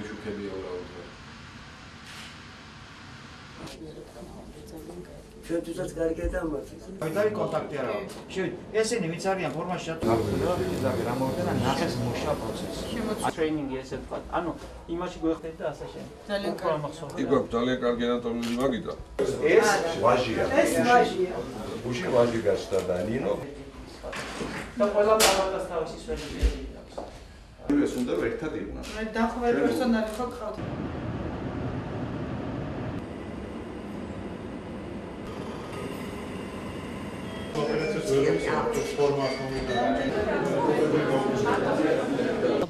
რომელი შუქებია უბრალოდ. ჩვენთვისაც კარგი დამარცხეს. დავით კონტაქტი არა. ესენი ვინც არიან ფორმაში ჩატარებული, რამოდენა ნახეს მუშა პროცესი. ტრეინინგი ესე თქვა. ანუ იმაში გვეხდეთ და ასე შენ. ძალიან კარგი. იქ ძალიან კარგი ანატომიური მაგიდა. ეს ვაჟია. ეს ვაჟია. გუში ვაჟი გასდა და ნინო. და ყველა პარალელს თავისი სვეტი აქვს. ეს უნდა ერთად იყვნენ. მე დახვეწ პერსონალი ხო გყავთ.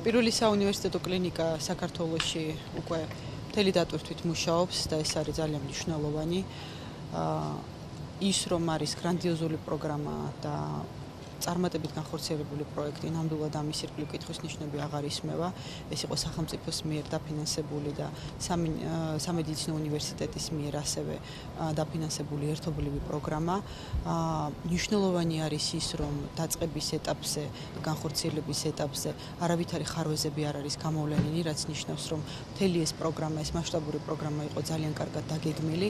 პირველი საუნივერსიტეტო კლინიკა საქართველოში უკვე მთელი დატვირთვით მუშაობს და ეს არის ძალიან მნიშვნელოვანი. ის რომ არის გრანდიოზული პროგრამა და წარმატებით განხორციელებული პროექტი, ნამდვილად ამის ირგვლივ კითხვის ნიშნები აღარ ისმევა. ეს იყო სახელმწიფოს მიერ დაფინანსებული და სამედიცინო უნივერსიტეტის მიერ ასევე დაფინანსებული ერთობლივი პროგრამა. მნიშვნელოვანი არის ის, რომ დაწყების ეტაპზე, განხორციელების ეტაპზე არავითარი ხარვეზები არ არის გამოვლენილი, რაც ნიშნავს, რომ მთელი ეს პროგრამა, ეს მასშტაბური პროგრამა იყო ძალიან კარგად დაგეგმილი.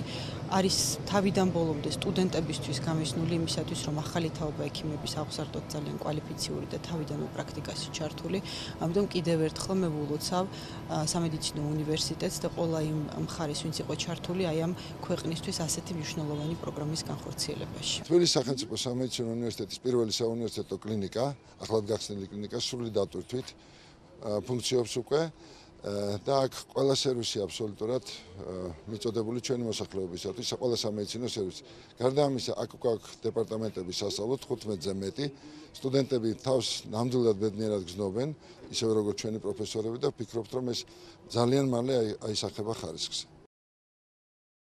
არის თავიდან ბოლომდე სტუდენტებისთვის გამისნული იმისათვის, რომ ახალი თაობა ექიმების აღზარდოთ ძალიან კვალიფიციური და თავიდანვე პრაქტიკაში ჩართული. ამიტომ კიდევ ერთხელ მე ვილოცავ სამედიცინო უნივერსიტეტს და ყველა იმ მხარეს, ვინც იყო ჩართული აი ამ ქვეყნისთვის ასეთი მნიშვნელოვანი პროგრამის განხორციელებაში. თბილისის სახელმწიფო სამედიცინო უნივერსიტეტის პირველი საუნივერსიტეტო კლინიკა, ახლად გახსნილი კლინიკა სრული დატვირთვით ფუნქციობს უკვე და აქ ყველა სერვისი აბსოლუტურად მიწოდებული ჩვენი მოსახლეობისათვის, ყველა სამედიცინო სერვისი. გარდა ამისა, აქ უკვე აქვს დეპარტამენტები სასწავლო 15-ზე მეტი. სტუდენტები თავს ნამდვილად ბედნიერად გრძნობენ, ისევე როგორც ჩვენი პროფესორები და ვფიქრობთ, რომ ეს ძალიან მალე აისახება ხარისხს.